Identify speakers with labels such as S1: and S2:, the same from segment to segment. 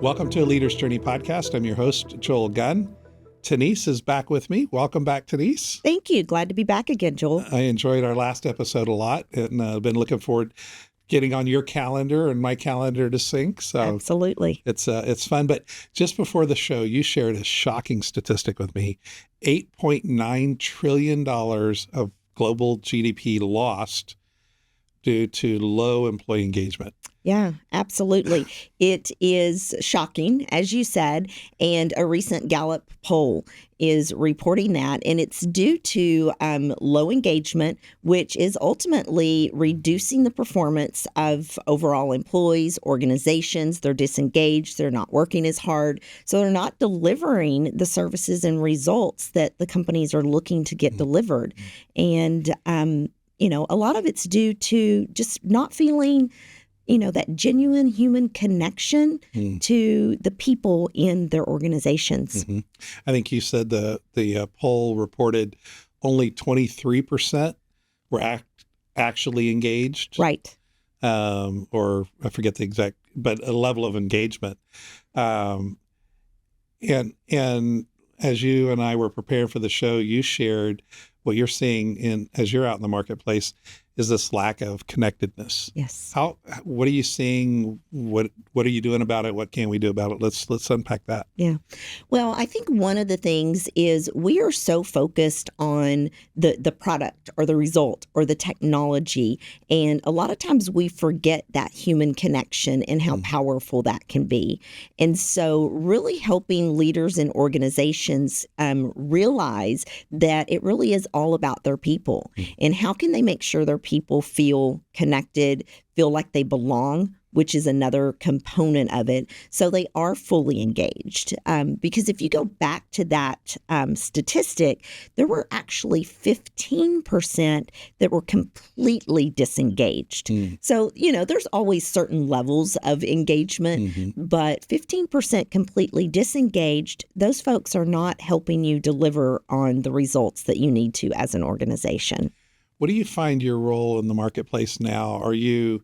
S1: Welcome to a Leader's Journey podcast. I'm your host, Joel Gunn. Tenice is back with me. Welcome back, Tenice.
S2: Thank you. Glad to be back again, Joel.
S1: I enjoyed our last episode a lot, and I've been looking forward to getting on your calendar and my calendar to sync. So
S2: absolutely,
S1: it's fun. But just before the show, you shared a shocking statistic with me: $8.9 trillion of global GDP lost due to low employee engagement.
S2: Yeah, absolutely. It is shocking, as you said, and a recent Gallup poll is reporting that, and it's due to low engagement, which is ultimately reducing the performance of overall employees, organizations. They're disengaged, they're not working as hard, so they're not delivering the services and results that the companies are looking to get delivered. And, a lot of it's due to just not feeling that genuine human connection to the people in their organizations.
S1: Mm-hmm. I think you said the poll reported only 23% were actually engaged.
S2: Right.
S1: Or I forget the exact, but a level of engagement. And as you and I were preparing for the show, you shared what you're seeing as you're out in the marketplace is this lack of connectedness.
S2: Yes.
S1: What are you seeing? What are you doing about it? What can we do about it? Let's unpack that.
S2: Yeah. Well, I think one of the things is we are so focused on the product or the result or the technology. And a lot of times we forget that human connection and how powerful that can be. And so really helping leaders and organizations realize that it really is all about their people. And how can they make sure their people feel connected, feel like they belong, which is another component of it, so they are fully engaged. Because if you go back to that statistic, there were actually 15% that were completely disengaged. So, there's always certain levels of engagement, but 15% completely disengaged, those folks are not helping you deliver on the results that you need to as an organization.
S1: What do you find your role in the marketplace now? Are you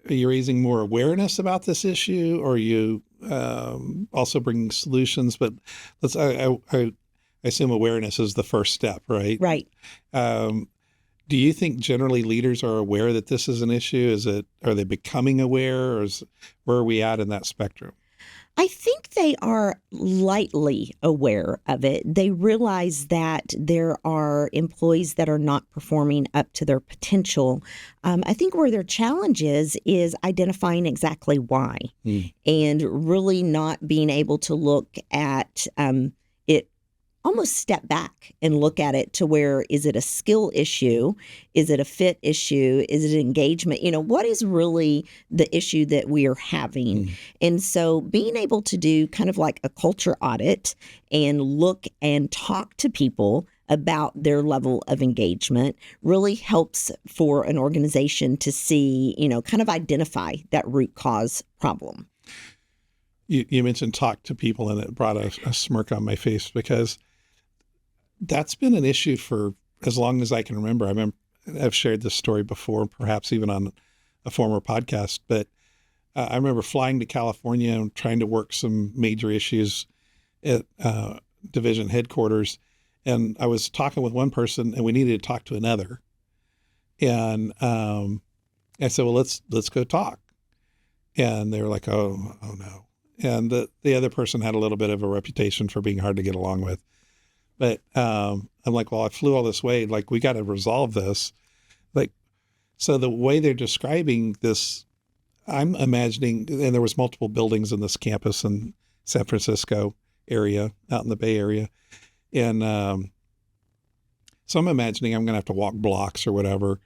S1: raising more awareness about this issue, or are you also bringing solutions? But I assume awareness is the first step, right?
S2: Right.
S1: Do you think generally leaders are aware that this is an issue? Are they becoming aware, or where are we at in that spectrum?
S2: I think they are lightly aware of it. They realize that there are employees that are not performing up to their potential. I think where their challenge is identifying exactly why and really not being able to look at it, almost step back and look at it to where, is it a skill issue? Is it a fit issue? Is it engagement? What is really the issue that we are having? And so being able to do kind of like a culture audit and look and talk to people about their level of engagement really helps for an organization to see, kind of identify that root cause problem.
S1: You mentioned talk to people, and it brought a smirk on my face, because that's been an issue for as long as I can remember. I've shared this story before, perhaps even on a former podcast, but I remember flying to California and trying to work some major issues at division headquarters. And I was talking with one person, and we needed to talk to another. And I said, well, let's go talk. And they were like, oh no. And the other person had a little bit of a reputation for being hard to get along with. But I'm like, well, I flew all this way. Like, we got to resolve this. Like, so the way they're describing this, I'm imagining, and there was multiple buildings in this campus in San Francisco area, out in the Bay Area. And so I'm imagining I'm going to have to walk blocks or whatever.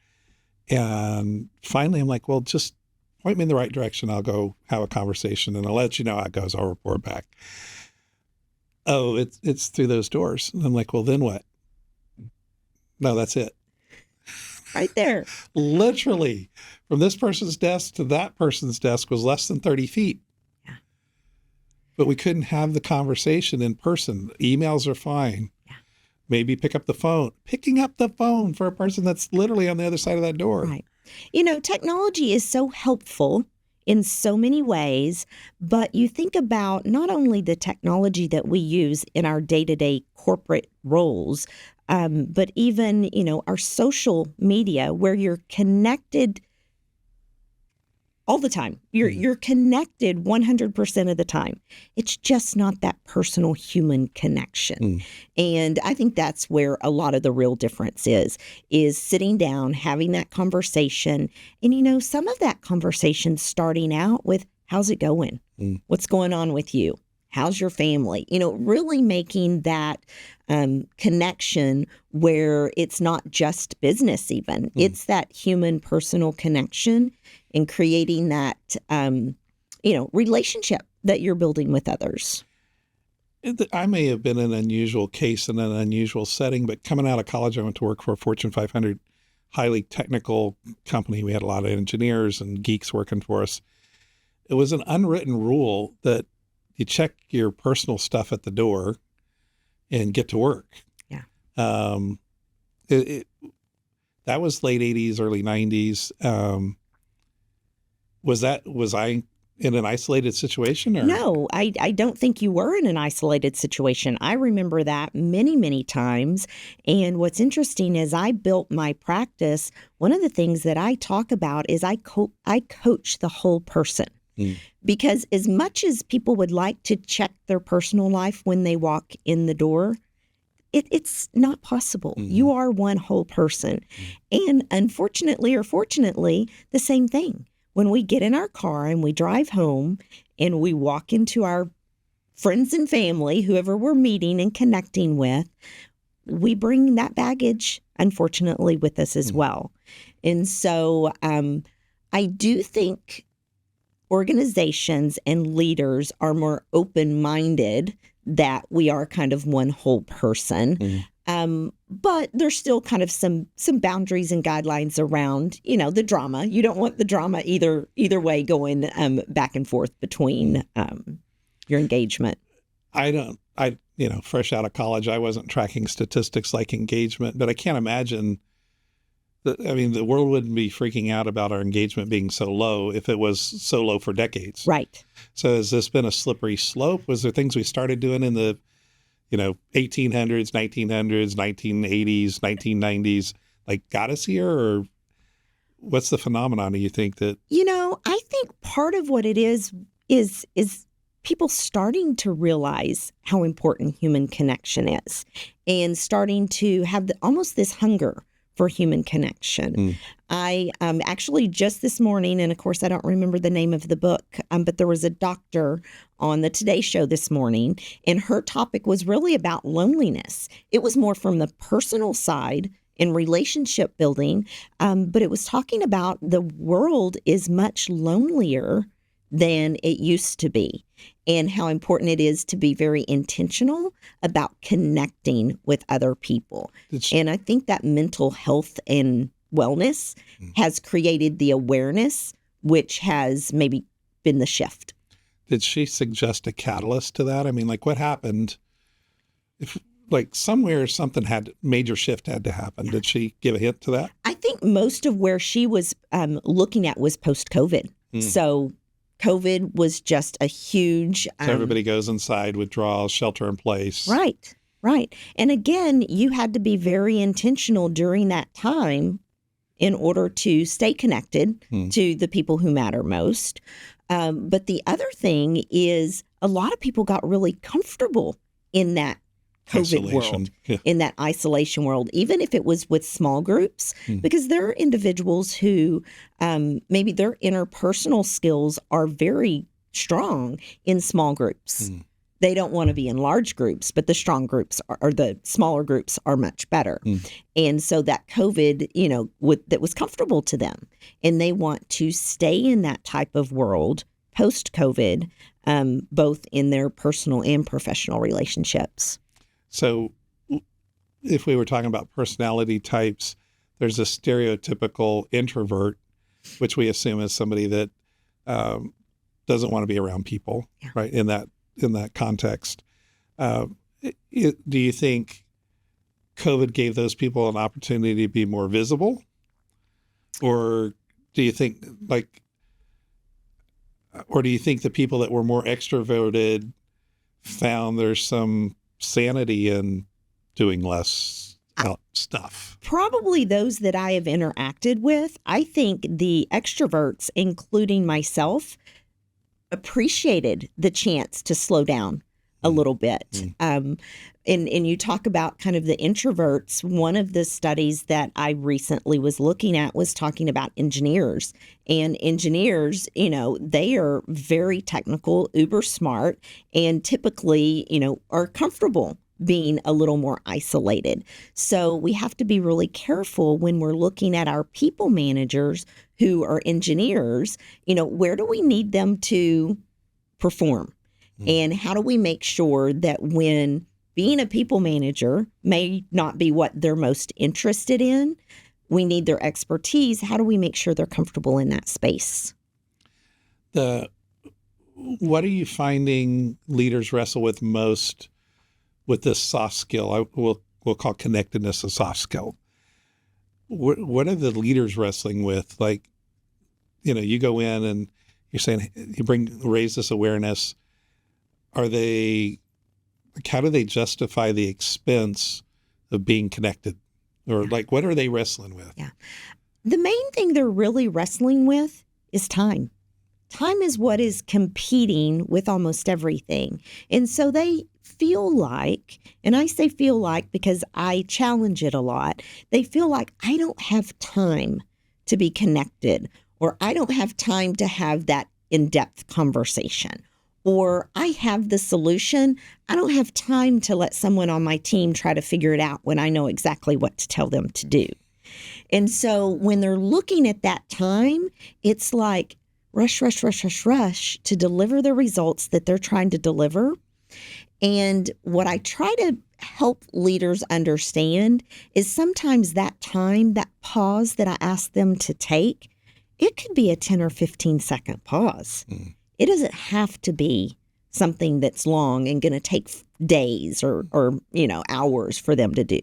S1: And finally, I'm like, well, just point me in the right direction. I'll go have a conversation, and I'll let you know how it goes. I'll report back. Oh, it's through those doors. And I'm like, well, then what? No, that's it.
S2: Right there.
S1: Literally, from this person's desk to that person's desk was less than 30 feet.
S2: Yeah.
S1: But we couldn't have the conversation in person. Emails are fine.
S2: Yeah.
S1: Maybe pick up the phone. Picking up the phone for a person that's literally on the other side of that door.
S2: Right. Technology is so helpful in so many ways. But you think about not only the technology that we use in our day-to-day corporate roles, but even, our social media where you're connected all the time. You're connected 100% of the time. It's just not that personal human connection. And I think that's where a lot of the real difference is sitting down, having that conversation. And, some of that conversation starting out with, how's it going? What's going on with you? How's your family? Really making that connection where it's not just business even. It's that human personal connection and creating that, relationship that you're building with others.
S1: I may have been an unusual case in an unusual setting, but coming out of college, I went to work for a Fortune 500 highly technical company. We had a lot of engineers and geeks working for us. It was an unwritten rule that you check your personal stuff at the door and get to work.
S2: Yeah.
S1: That was late 80s, early 90s. Was I in an isolated situation? Or?
S2: No, I don't think you were in an isolated situation. I remember that many, many times. And what's interesting is I built my practice. One of the things that I talk about is I coach the whole person. Because as much as people would like to check their personal life when they walk in the door, it's not possible. You are one whole person. And unfortunately or fortunately, the same thing. When we get in our car and we drive home and we walk into our friends and family, whoever we're meeting and connecting with, we bring that baggage, unfortunately, with us as well. And so I do think organizations and leaders are more open-minded that we are kind of one whole person. But there's still kind of some boundaries and guidelines around, the drama. You don't want the drama either way going back and forth between your engagement.
S1: Fresh out of college, I wasn't tracking statistics like engagement, but I can't imagine the world wouldn't be freaking out about our engagement being so low if it was so low for decades.
S2: Right.
S1: So has this been a slippery slope? Was there things we started doing in the 1800s, 1900s, 1980s, 1990s, got us here? Or what's the phenomenon, do you think that?
S2: I think part of what it is people starting to realize how important human connection is and starting to have almost this hunger for human connection. I actually just this morning, and of course I don't remember the name of the book, but there was a doctor on the Today Show this morning, and her topic was really about loneliness. It was more from the personal side in relationship building, but it was talking about the world is much lonelier than it used to be, and how important it is to be very intentional about connecting with other people. And I think that mental health and wellness has created the awareness, which has maybe been the shift.
S1: Did she suggest a catalyst to that? What happened if somewhere something major shift had to happen? Did she give a hint to that?
S2: I think most of where she was looking at was post-COVID. So COVID was just a huge...
S1: So everybody goes inside, withdrawals, shelter in place.
S2: Right. And again, you had to be very intentional during that time in order to stay connected to the people who matter most. But the other thing is a lot of people got really comfortable in that COVID world, in that isolation world, even if it was with small groups, because there are individuals who maybe their interpersonal skills are very strong in small groups. They don't want to be in large groups, but the strong groups or the smaller groups are much better. And so that COVID, that was comfortable to them, and they want to stay in that type of world post-COVID, both in their personal and professional relationships.
S1: So if we were talking about personality types, there's a stereotypical introvert, which we assume is somebody that doesn't want to be around people, right? In that context. Do you think COVID gave those people an opportunity to be more visible? Or do you think Or do you think the people that were more extroverted found there's some sanity in doing less stuff?
S2: Probably those that I have interacted with. I think the extroverts, including myself, appreciated the chance to slow down a little bit. And you talk about kind of the introverts. One of the studies that I recently was looking at was talking about engineers. And engineers, they are very technical, uber smart, and typically, are comfortable being a little more isolated. So we have to be really careful when we're looking at our people managers who are engineers, where do we need them to perform? And how do we make sure that when being a people manager may not be what they're most interested in, we need their expertise. How do we make sure they're comfortable in that space?
S1: What are you finding leaders wrestle with most with this soft skill? We'll call connectedness a soft skill. What are the leaders wrestling with? Like, you go in and you're saying you raise this awareness. How do they justify the expense of being connected? Or what are they wrestling with?
S2: Yeah. The main thing they're really wrestling with is time. Time is what is competing with almost everything. And so they feel like, and I say feel like because I challenge it a lot, they feel like I don't have time to be connected, or I don't have time to have that in-depth conversation. Or I have the solution. I don't have time to let someone on my team try to figure it out when I know exactly what to tell them to do. And so when they're looking at that time, it's like rush to deliver the results that they're trying to deliver. And what I try to help leaders understand is sometimes that time, that pause that I ask them to take, it could be a 10 or 15 second pause. It doesn't have to be something that's long and going to take days or hours for them to do.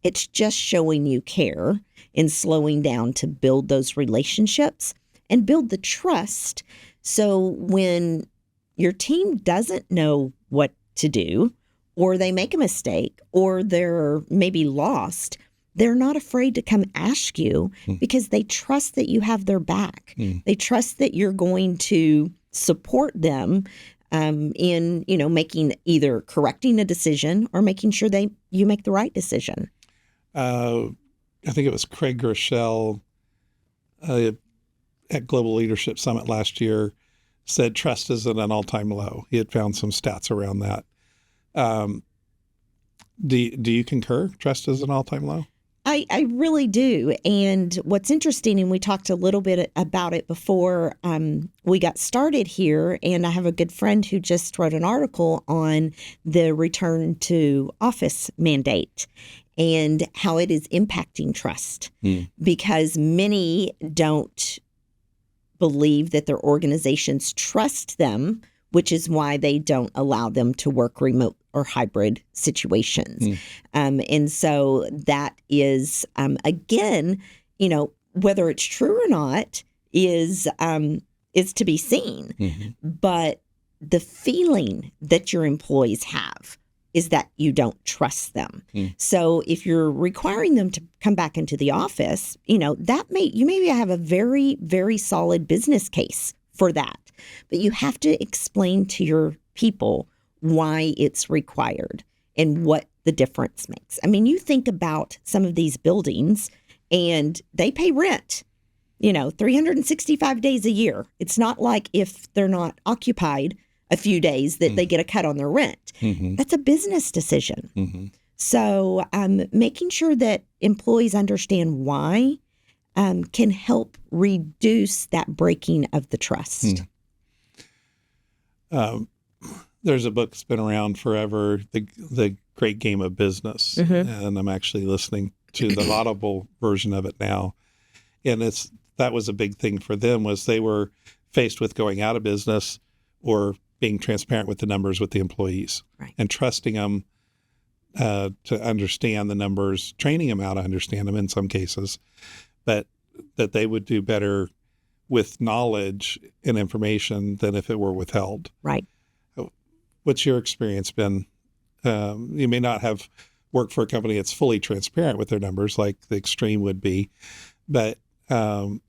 S2: It's just showing you care and slowing down to build those relationships and build the trust. So when your team doesn't know what to do, or they make a mistake, or they're maybe lost, they're not afraid to come ask you because they trust that you have their back. They trust that you're going to support them in making either correcting a decision or making sure you make the right decision.
S1: I think it was Craig Groeschel at Global Leadership Summit last year said trust is at an all-time low. He had found some stats around that. Do you concur? Trust is an all-time low?
S2: I really do. And what's interesting, and we talked a little bit about it before we got started here, and I have a good friend who just wrote an article on the return to office mandate and how it is impacting trust because many don't believe that their organizations trust them, which is why they don't allow them to work remote or hybrid situations. And so that is, again, whether it's true or not is to be seen. But the feeling that your employees have is that you don't trust them. So if you're requiring them to come back into the office, you maybe have a very, very solid business case for that. But you have to explain to your people why it's required and what the difference makes. I mean, you think about some of these buildings and they pay rent, 365 days a year. It's not like if they're not occupied a few days that they get a cut on their rent. That's a business decision. So making sure that employees understand why can help reduce that breaking of the trust.
S1: There's a book that's been around forever, The Great Game of Business, and I'm actually listening to the Audible version of it now. And that was a big thing for them was they were faced with going out of business or being transparent with the numbers with the employees and trusting them to understand the numbers, training them how to understand them in some cases, but that they would do better with knowledge and information than if it were withheld.
S2: Right.
S1: What's your experience been? You may not have worked for a company that's fully transparent with their numbers like the Extreme would be, but do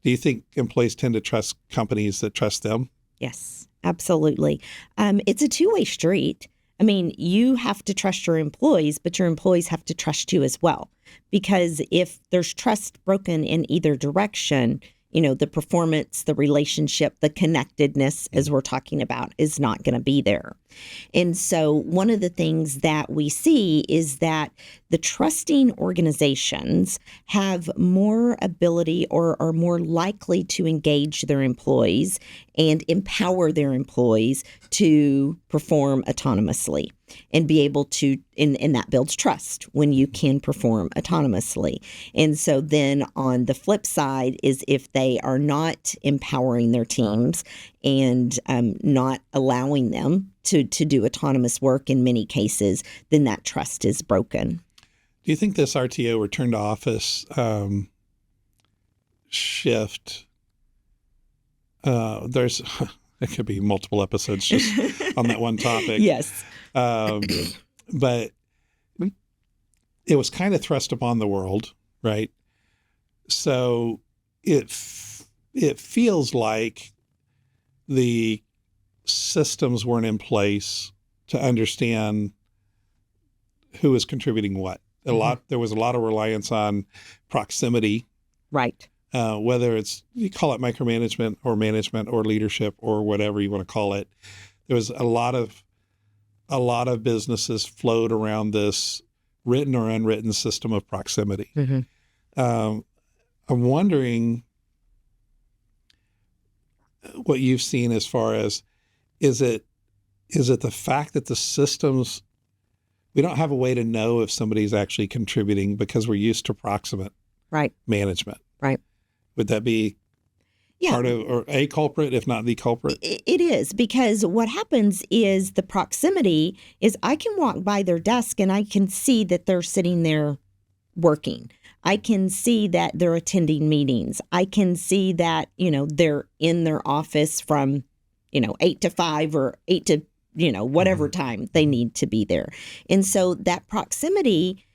S1: you think employees tend to trust companies that trust them?
S2: Yes, absolutely. It's a two-way street. I mean, you have to trust your employees, but your employees have to trust you as well. Because if there's trust broken in either direction, the performance, the relationship, the connectedness, as we're talking about, is not going to be there. And so one of the things that we see is that the trusting organizations have more ability or are more likely to engage their employees and empower their employees to perform autonomously and be able to, and that builds trust when you can perform autonomously. And so then on the flip side is if they are not empowering their teams and not allowing them to do autonomous work in many cases, then that trust is broken.
S1: Do you think this RTO, return to office shift, there's, it could be multiple episodes just on that one topic.
S2: Yes.
S1: But it was kind of thrust upon the world, right? So it feels like the systems weren't in place to understand who was contributing what. There was a lot of reliance on proximity,
S2: right?
S1: Whether it's, you call it micromanagement or management or leadership or whatever you want to call it. There was a lot of businesses flowed around this written or unwritten system of proximity.
S2: Mm-hmm.
S1: I'm wondering what you've seen as far as, is it the fact that the systems, we don't have a way to know if somebody's actually contributing because we're used to proximate management.
S2: Right.
S1: Would that be part of, or a culprit, if not the culprit?
S2: It is, because what happens is the proximity is I can walk by their desk and I can see that they're sitting there working. I can see that they're attending meetings. I can see that, they're in their office from, 8 to 5 or 8 to, whatever time they need to be there. And so that proximity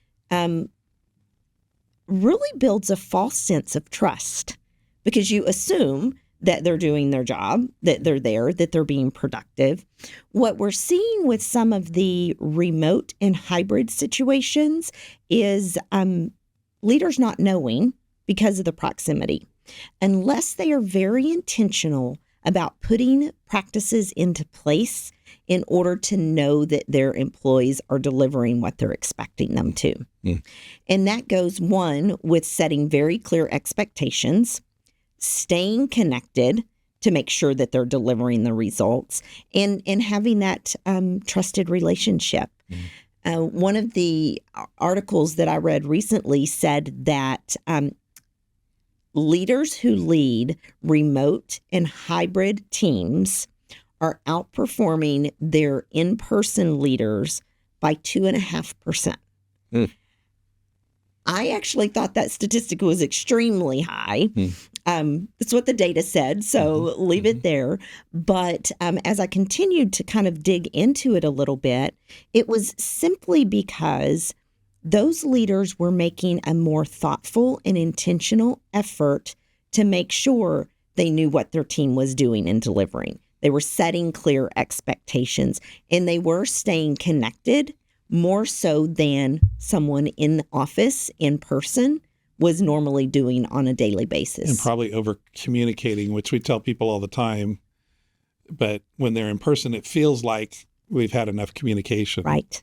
S2: really builds a false sense of trust because you assume that they're doing their job, that they're there, that they're being productive. What we're seeing with some of the remote and hybrid situations is leaders not knowing because of the proximity, unless they are very intentional about putting practices into place in order to know that their employees are delivering what they're expecting them to. And that goes, one, with setting very clear expectations, staying connected to make sure that they're delivering the results, and having that trusted relationship. One of the articles that I read recently said that leaders who lead remote and hybrid teams are outperforming their in-person leaders by 2.5%. I actually thought that statistic was extremely high. That's what the data said, so leave it there. But as I continued to kind of dig into it a little bit, it was simply because those leaders were making a more thoughtful and intentional effort to make sure they knew what their team was doing and delivering. They were setting clear expectations, and they were staying connected more so than someone in the office in person was normally doing on a daily basis.
S1: And probably over communicating, which we tell people all the time. But when they're in person, it feels like we've had enough communication.
S2: Right.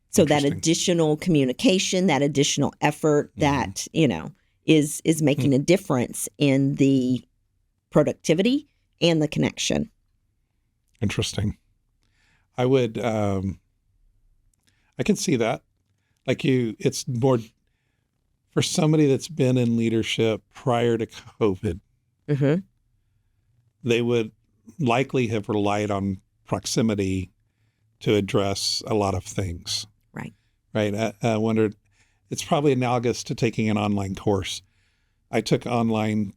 S2: So that additional communication, that additional effort that, is making a difference in the productivity and the connection.
S1: Interesting. I would, I can see that. It's more for somebody that's been in leadership prior to COVID, they would likely have relied on proximity to address a lot of things. Right. I wondered, it's probably analogous to taking an online course. I took online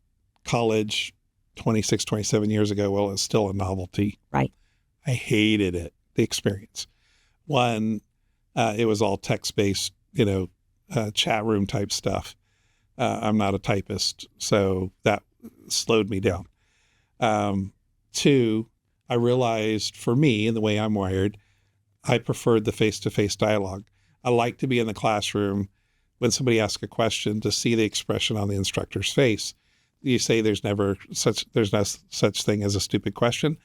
S1: college 26, 27 years ago, well, it's still a novelty.
S2: Right.
S1: I hated it, the experience. One, it was all text-based, chat room type stuff. I'm not a typist, so that slowed me down. Two, I realized for me, and the way I'm wired, I preferred the face-to-face dialogue. I like to be in the classroom when somebody asks a question to see the expression on the instructor's face. You say there's no such thing as a stupid question.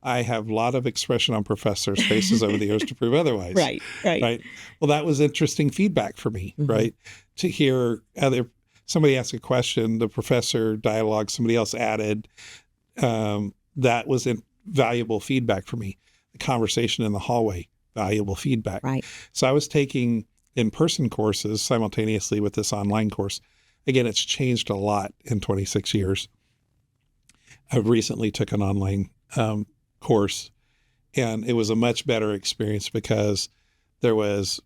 S1: I have a lot of expression on professors' faces over the years to prove otherwise.
S2: Right.
S1: Well, that was interesting feedback for me, right? To hear somebody ask a question, the professor dialogue, somebody else added, that was valuable feedback for me. The conversation in the hallway, valuable feedback.
S2: Right.
S1: So I was taking in-person courses simultaneously with this online course. Again, it's changed a lot in 26 years. I recently took an online course, and it was a much better experience because there was,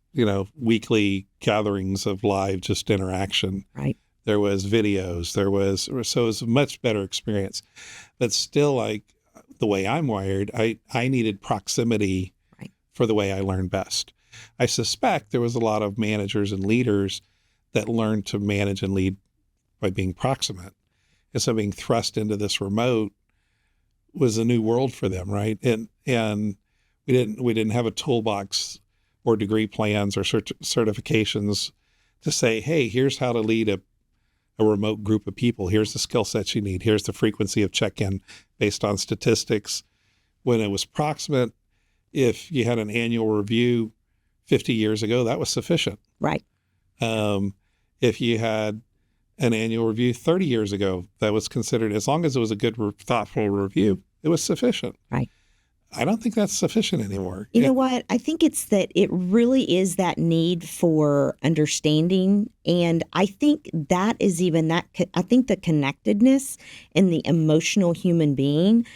S1: weekly gatherings of live just interaction.
S2: Right.
S1: There was videos. So it was a much better experience. But still, like the way I'm wired, I needed proximity for the way I learned best. I suspect there was a lot of managers and leaders that learned to manage and lead by being proximate. And so being thrust into this remote was a new world for them, right? And we didn't have a toolbox or degree plans or certifications to say, hey, here's how to lead a remote group of people. Here's the skill sets you need. Here's the frequency of check-in based on statistics. When it was proximate, if you had an annual review 50 years ago, that was sufficient.
S2: Right.
S1: If you had an annual review 30 years ago, that was considered, as long as it was a good, thoughtful review, it was sufficient.
S2: Right.
S1: I don't think that's sufficient anymore.
S2: You know what? I think it's that it really is that need for understanding. And I think that is even that, I think the connectedness and the emotional human being,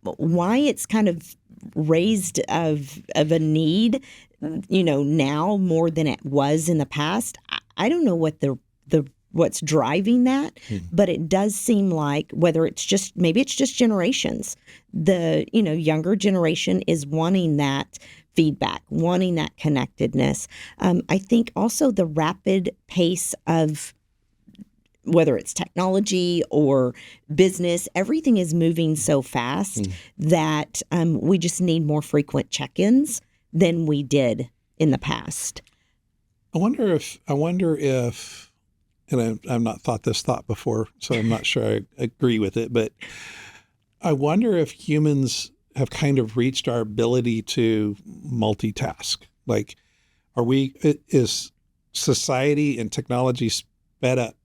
S2: why it's kind of raised of a need, now more than it was in the past. I don't know what what's driving that, but it does seem like maybe it's just generations. The, younger generation is wanting that feedback, wanting that connectedness. I think also the rapid pace of whether it's technology or business, everything is moving so fast that we just need more frequent check-ins than we did in the past.
S1: I wonder if, and I've not thought this thought before, so I'm not sure I agree with it, but I wonder if humans have kind of reached our ability to multitask. Like, is society and technology sped up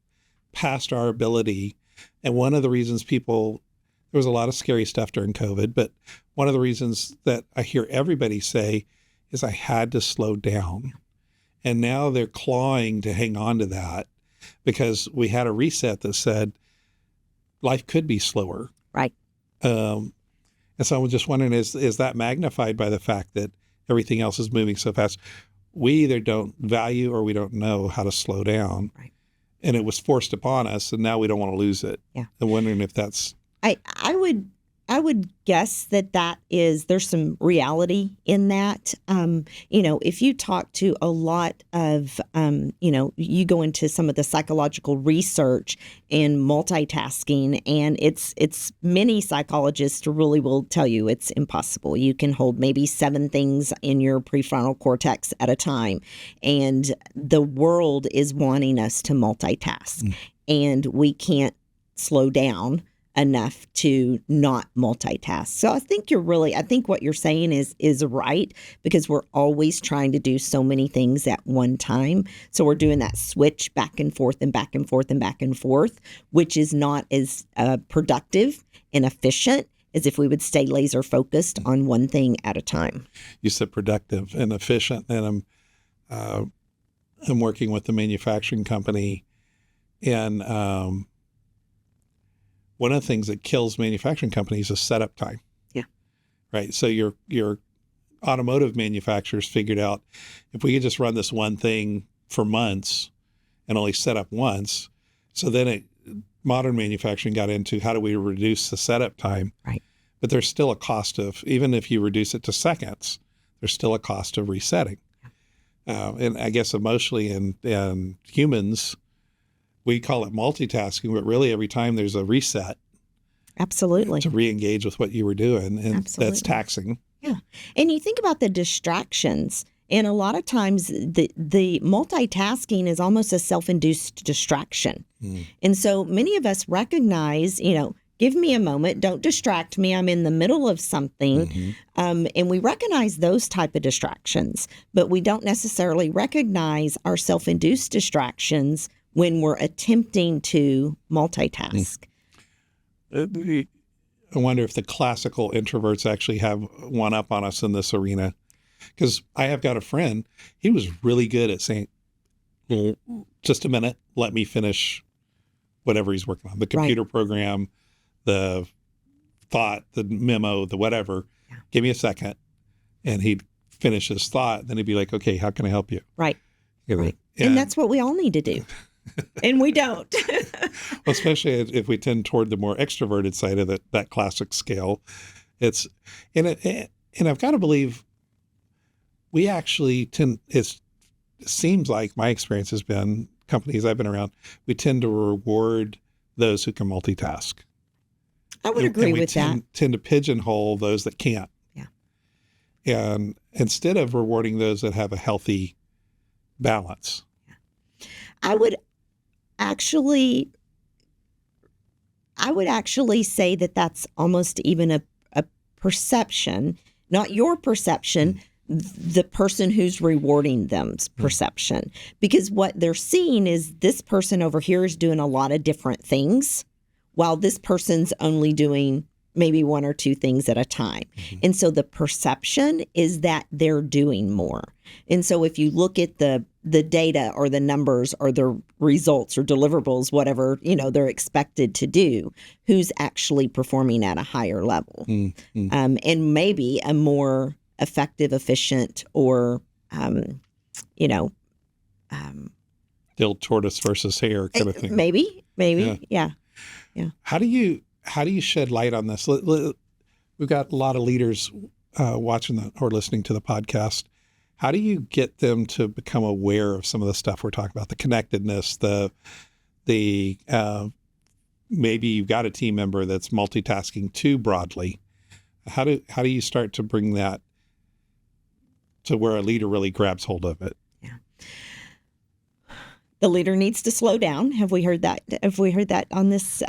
S1: past our ability? And one of the reasons there was a lot of scary stuff during COVID, but one of the reasons that I hear everybody say is I had to slow down. And now they're clawing to hang on to that because we had a reset that said life could be slower.
S2: Right.
S1: And so I'm just wondering, is that magnified by the fact that everything else is moving so fast? We either don't value or we don't know how to slow down.
S2: Right.
S1: And it was forced upon us, and now we don't want to lose it.
S2: Yeah.
S1: I'm wondering if that's...
S2: I would guess that there's some reality in that. If you talk to a lot of, you go into some of the psychological research in multitasking, and it's many psychologists really will tell you it's impossible. You can hold maybe 7 things in your prefrontal cortex at a time, and the world is wanting us to multitask, and we can't slow down enough to not multitask. So I think what you're saying is right, because we're always trying to do so many things at one time. So we're doing that switch back and forth and back and forth and back and forth, which is not as productive and efficient as if we would stay laser focused on one thing at a time.
S1: You said productive and efficient, and I'm working with a manufacturing company, and one of the things that kills manufacturing companies is setup time.
S2: Yeah.
S1: Right. So your automotive manufacturers figured out if we could just run this one thing for months and only set up once, so then modern manufacturing got into how do we reduce the setup time.
S2: Right.
S1: But there's still a cost of, even if you reduce it to seconds, there's still a cost of resetting. And I guess emotionally and humans, we call it multitasking, but really every time there's a reset.
S2: Absolutely.
S1: To re-engage with what you were doing. And
S2: Absolutely.
S1: That's taxing.
S2: Yeah. And you think about the distractions. And a lot of times the multitasking is almost a self-induced distraction. And so many of us recognize, give me a moment, don't distract me, I'm in the middle of something. And we recognize those type of distractions, but we don't necessarily recognize our self-induced distractions when we're attempting to multitask.
S1: I wonder if the classical introverts actually have one up on us in this arena. Because I have got a friend, he was really good at saying, just a minute, let me finish whatever he's working on. The computer program, the thought, the memo, the whatever. Yeah. Give me a second. And he'd finish his thought. Then he'd be like, okay, how can I help you?
S2: Right.
S1: Right.
S2: And that's what we all need to do. And we don't.
S1: Well, especially if we tend toward the more extroverted side of that classic scale. And I've got to believe we actually tend, it seems like my experience has been, companies I've been around, we tend to reward those who can multitask.
S2: I would agree with that.
S1: We tend to pigeonhole those that can't.
S2: Yeah.
S1: And instead of rewarding those that have a healthy balance.
S2: I would actually say that that's almost even a perception, not your perception, the person who's rewarding them's perception. Because what they're seeing is this person over here is doing a lot of different things while this person's only doing maybe one or two things at a time. And so the perception is that they're doing more. And so if you look at the data or the numbers or the results or deliverables, whatever, they're expected to do, who's actually performing at a higher level. And maybe a more effective, efficient, or,
S1: the old tortoise versus hare kind of thing.
S2: Maybe. Yeah.
S1: How do you shed light on this? We've got a lot of leaders watching or listening to the podcast. How do you get them to become aware of some of the stuff we're talking about, the connectedness, the maybe you've got a team member that's multitasking too broadly. How do you start to bring that to where a leader really grabs hold of it?
S2: Yeah. The leader needs to slow down. Have we heard that? Have we heard that on this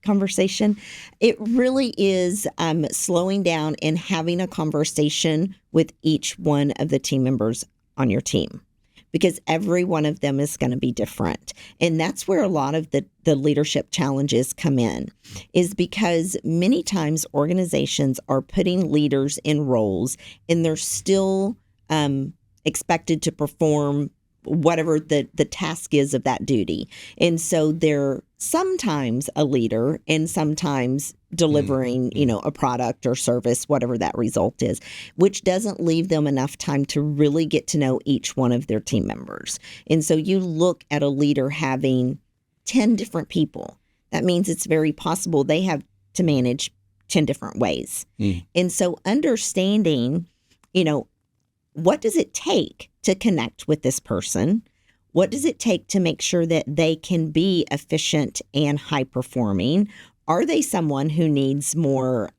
S2: conversation? It really is slowing down and having a conversation with each one of the team members on your team, because every one of them is going to be different. And that's where a lot of the leadership challenges come in, is because many times organizations are putting leaders in roles and they're still expected to perform whatever the task is of that duty. And so they're sometimes a leader and sometimes delivering, a product or service, whatever that result is, which doesn't leave them enough time to really get to know each one of their team members. And so you look at a leader having 10 different people. That means it's very possible they have to manage 10 different ways. And so understanding, what does it take to connect with this person? What does it take to make sure that they can be efficient and high performing? Are they someone who needs more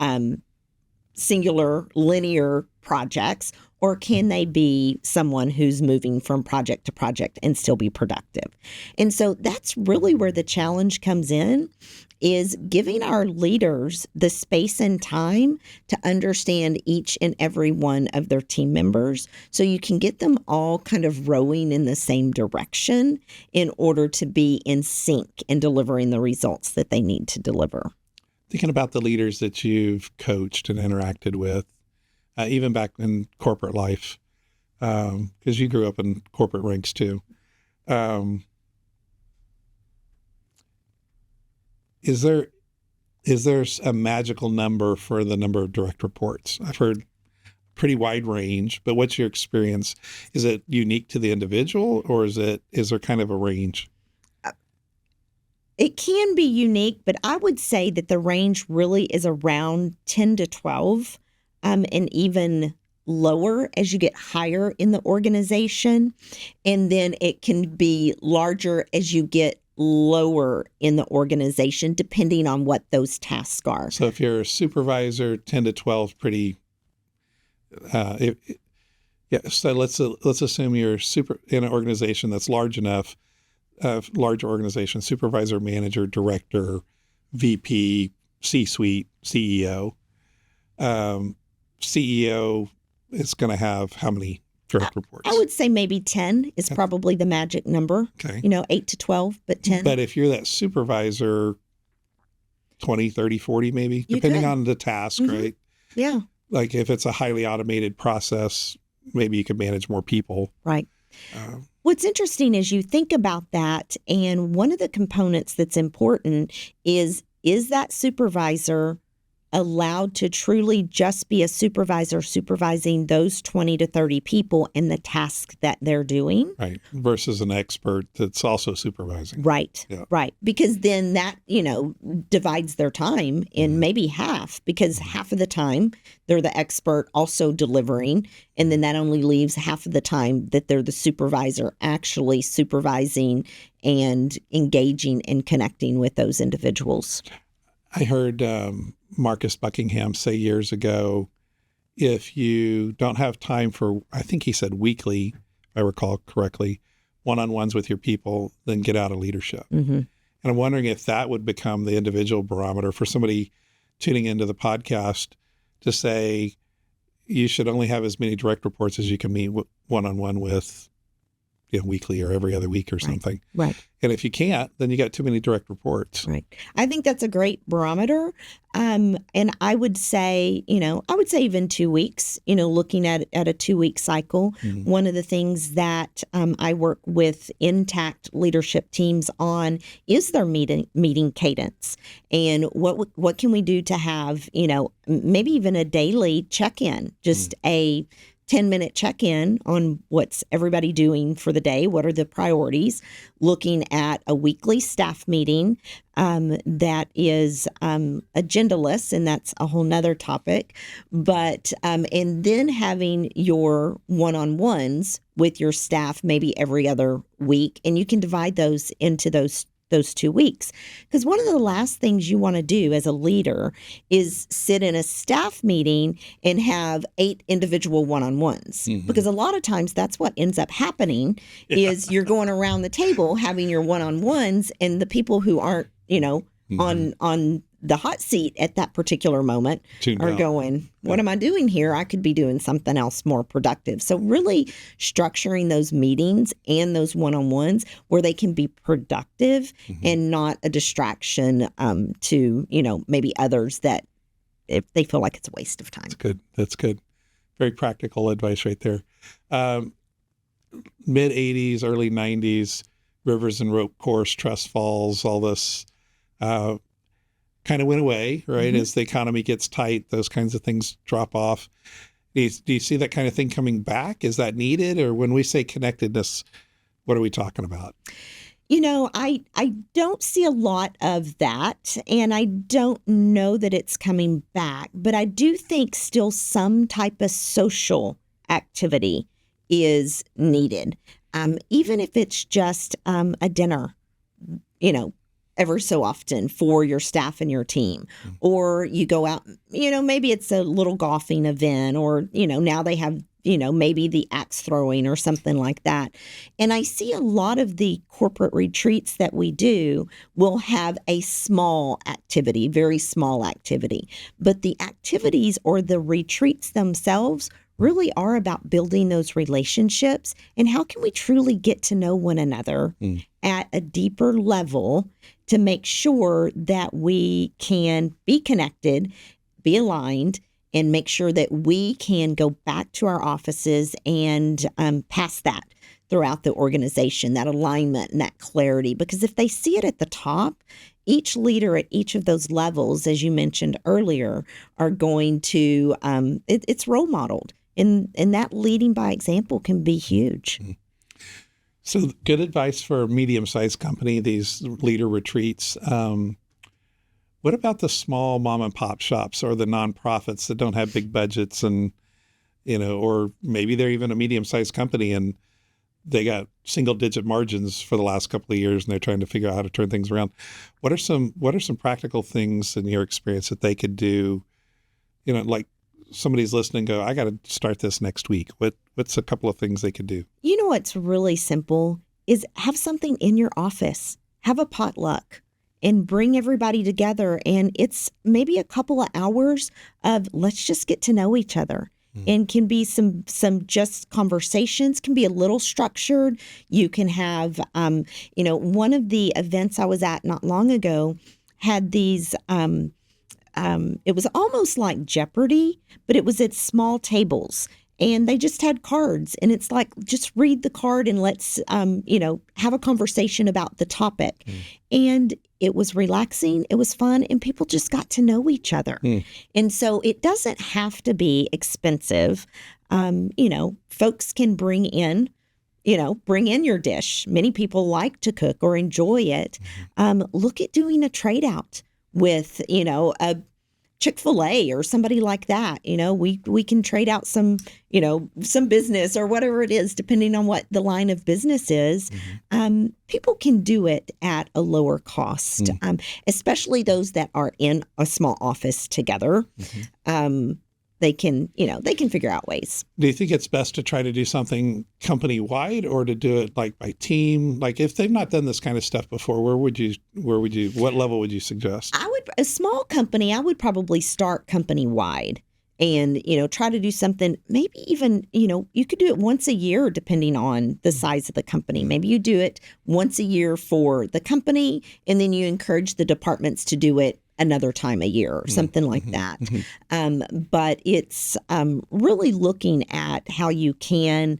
S2: singular linear projects, or can they be someone who's moving from project to project and still be productive? And so that's really where the challenge comes in, is giving our leaders the space and time to understand each and every one of their team members, so you can get them all kind of rowing in the same direction in order to be in sync and delivering the results that they need to deliver.
S1: Thinking about the leaders that you've coached and interacted with, even back in corporate life, because you grew up in corporate ranks too. Is there a magical number for the number of direct reports? I've heard pretty wide range, but what's your experience? Is it unique to the individual, or is there kind of a range?
S2: It can be unique, but I would say that the range really is around 10 to 12, and even lower as you get higher in the organization. And then it can be larger as you get lower in the organization, depending on what those tasks are.
S1: So if you're a supervisor, 10 to 12, pretty, so let's assume you're in an organization that's large enough, large organization, supervisor, manager, director, VP, C-suite, CEO. CEO is going to have how many direct reports?
S2: I would say maybe 10 is probably the magic number.
S1: Okay.
S2: 8 to 12, but 10.
S1: But if you're that supervisor, 20, 30, 40 maybe, depending on the task, right?
S2: Yeah.
S1: Like if it's a highly automated process, maybe you could manage more people.
S2: Right. What's interesting is you think about that, and one of the components that's important is that supervisor allowed to truly just be a supervisor supervising those 20 to 30 people in the task that they're doing?
S1: Right. Versus an expert that's also supervising.
S2: Right.
S1: Yeah.
S2: Right. Because then that, divides their time in maybe half, because half of the time they're the expert also delivering. And then that only leaves half of the time that they're the supervisor actually supervising and engaging and connecting with those individuals.
S1: I heard Marcus Buckingham say years ago, if you don't have time for, I think he said weekly, if I recall correctly, one-on-ones with your people, then get out of leadership. Mm-hmm. And I'm wondering if that would become the individual barometer for somebody tuning into the podcast to say, you should only have as many direct reports as you can meet one-on-one with, weekly or every other week or something.
S2: Right.
S1: And if you can't, then you got too many direct reports.
S2: Right. I think that's a great barometer. And I would say, even 2 weeks, looking at a 2-week cycle. Mm-hmm. One of the things that I work with intact leadership teams on is their meeting cadence. And what can we do to have, maybe even a daily check-in, just a 10-minute check-in on what's everybody doing for the day, what are the priorities, looking at a weekly staff meeting that is agendaless, and that's a whole nother topic, but and then having your one-on-ones with your staff maybe every other week, and you can divide those into those 2 weeks. Because one of the last things you want to do as a leader is sit in a staff meeting and have 8 individual one-on-ones. Mm-hmm. Because a lot of times that's what ends up happening is you're going around the table having your one-on-ones, and the people who aren't, on the hot seat at that particular moment are going, what am I doing here? I could be doing something else more productive. So really structuring those meetings and those one-on-ones where they can be productive and not a distraction to, maybe others that if they feel like it's a waste of time.
S1: That's good. Very practical advice right there. Mid-'80s, early 90s, rivers and rope course, trust falls, all this kind of went away, right? Mm-hmm. As the economy gets tight, those kinds of things drop off. Do you see that kind of thing coming back? Is that needed? Or when we say connectedness, what are we talking about?
S2: I don't see a lot of that, and I don't know that it's coming back, but I do think still some type of social activity is needed, even if it's just a dinner, ever so often for your staff and your team, or you go out, maybe it's a little golfing event, or, now they have, maybe the axe throwing or something like that. And I see a lot of the corporate retreats that we do will have a small activity, very small activity, but the activities or the retreats themselves really are about building those relationships and how can we truly get to know one another at a deeper level to make sure that we can be connected, be aligned, and make sure that we can go back to our offices and pass that throughout the organization, that alignment and that clarity. Because if they see it at the top, each leader at each of those levels, as you mentioned earlier, are going to, it's role modeled. And that leading by example can be huge.
S1: So good advice for a medium-sized company, these leader retreats. What about the small mom and pop shops or the nonprofits that don't have big budgets and, or maybe they're even a medium-sized company and they got single-digit margins for the last couple of years and they're trying to figure out how to turn things around. What are some practical things in your experience that they could do? Like somebody's listening and go, I got to start this next week. What's a couple of things they could do?
S2: You know what's really simple is have something in your office. Have a potluck and bring everybody together. And it's maybe a couple of hours of let's just get to know each other. And can be some just conversations, can be a little structured. You can have, one of the events I was at not long ago had these, it was almost like Jeopardy, but it was at small tables. And they just had cards. And it's like, just read the card and let's, have a conversation about the topic. And it was relaxing. It was fun. And people just got to know each other. And so it doesn't have to be expensive. Folks can bring in your dish. Many people like to cook or enjoy it. Look at doing a trade out with, a Chick-fil-A or somebody like that. We can trade out some business or whatever it is, depending on what the line of business is. People can do it at a lower cost, especially those that are in a small office together. They can figure out ways.
S1: Do you think it's best to try to do something company-wide or to do it like by team? Like if they've not done this kind of stuff before, what level would you suggest?
S2: A small company, I would probably start company-wide and, try to do something, maybe even, you could do it once a year depending on the size of the company. Maybe you do it once a year for the company and then you encourage the departments to do it another time a year or something like that. But it's really looking at how you can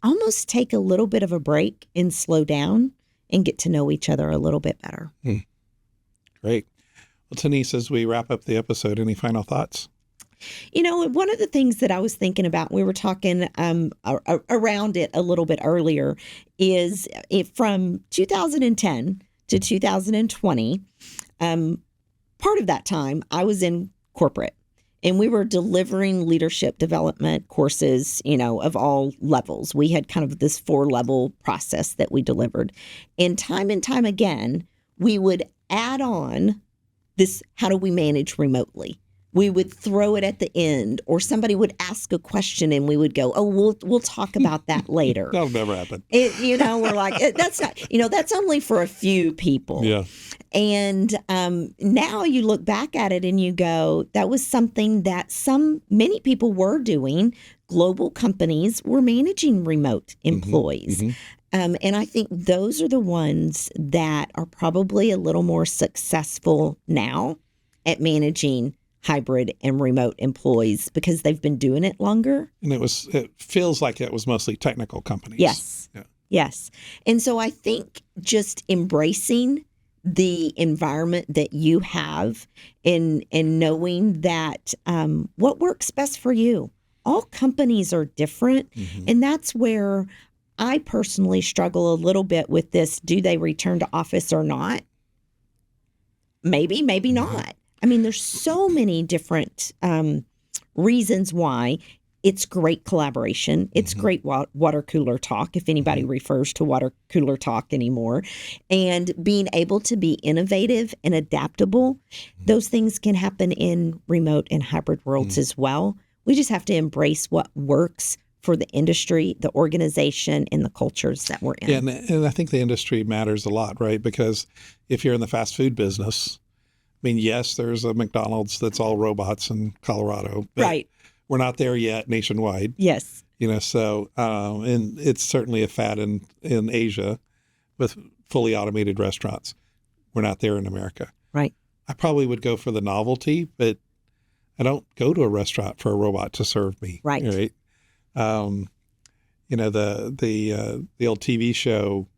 S2: almost take a little bit of a break and slow down and get to know each other a little bit better.
S1: Great. Well, Tenice, as we wrap up the episode, any final thoughts?
S2: One of the things that I was thinking about, we were talking around it a little bit earlier, is from 2010 to 2020, part of that time I was in corporate and we were delivering leadership development courses, of all levels. We had kind of this 4-level process that we delivered. And time again, we would add on this, how do we manage remotely? We would throw it at the end, or somebody would ask a question and we would go, oh, we'll talk about that later.
S1: That'll never happen.
S2: We're like, that's not, that's only for a few people.
S1: Yeah.
S2: And now you look back at it and you go, that was something that many people were doing. Global companies were managing remote employees. And I think those are the ones that are probably a little more successful now at managing hybrid and remote employees because they've been doing it longer.
S1: And it feels like it was mostly technical companies.
S2: Yes. Yeah. Yes. And so I think just embracing the environment that you have and knowing that what works best for you. All companies are different. And that's where I personally struggle a little bit with this. Do they return to office or not? Maybe not. I mean, there's so many different reasons why. It's great collaboration. It's great water cooler talk, if anybody refers to water cooler talk anymore. And being able to be innovative and adaptable, those things can happen in remote and hybrid worlds as well. We just have to embrace what works for the industry, the organization, and the cultures that we're in.
S1: Yeah, and I think the industry matters a lot, right? Because if you're in the fast food business, I mean, yes, there's a McDonald's that's all robots in Colorado. But
S2: right.
S1: We're not there yet nationwide.
S2: Yes.
S1: So, and it's certainly a fad in Asia with fully automated restaurants. We're not there in America.
S2: Right.
S1: I probably would go for the novelty, but I don't go to a restaurant for a robot to serve me.
S2: Right.
S1: Right. The old TV show,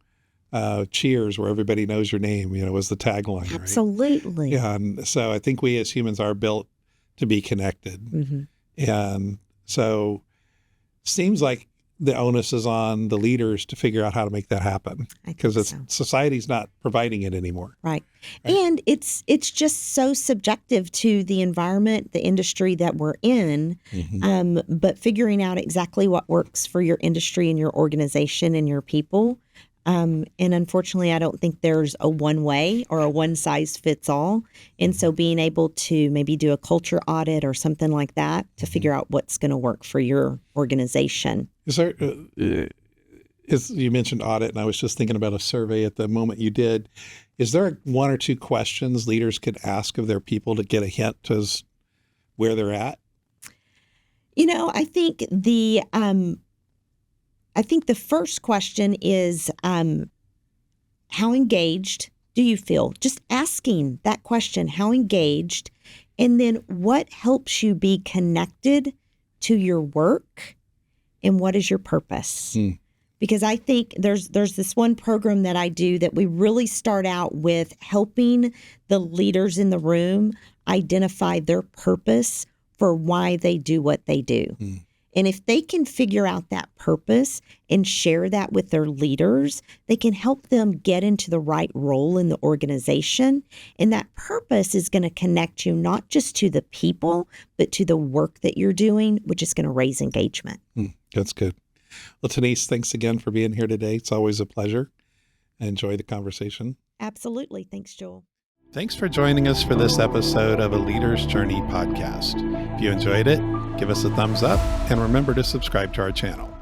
S1: Cheers, where everybody knows your name, was the tagline.
S2: Absolutely.
S1: Right? Yeah. And so I think we as humans are built to be connected. And so seems like the onus is on the leaders to figure out how to make that happen, because society's not providing it anymore.
S2: Right. And it's just so subjective to the environment, the industry that we're in. But figuring out exactly what works for your industry and your organization and your people. And unfortunately, I don't think there's a one way or a one size fits all. And so being able to maybe do a culture audit or something like that to figure out what's going to work for your organization.
S1: Is there, you mentioned audit, and I was just thinking about a survey at the moment you did. Is there one or two questions leaders could ask of their people to get a hint as where they're at?
S2: I think the first question is, how engaged do you feel? Just asking that question, how engaged? And then what helps you be connected to your work, and what is your purpose? Because I think there's this one program that I do that we really start out with helping the leaders in the room identify their purpose for why they do what they do. And if they can figure out that purpose and share that with their leaders, they can help them get into the right role in the organization. And that purpose is going to connect you not just to the people, but to the work that you're doing, which is going to raise engagement.
S1: That's good. Well, Tenice, thanks again for being here today. It's always a pleasure. I enjoy the conversation.
S2: Absolutely. Thanks, Joel.
S1: Thanks for joining us for this episode of A Leader's Journey podcast. If you enjoyed it, give us a thumbs up and remember to subscribe to our channel.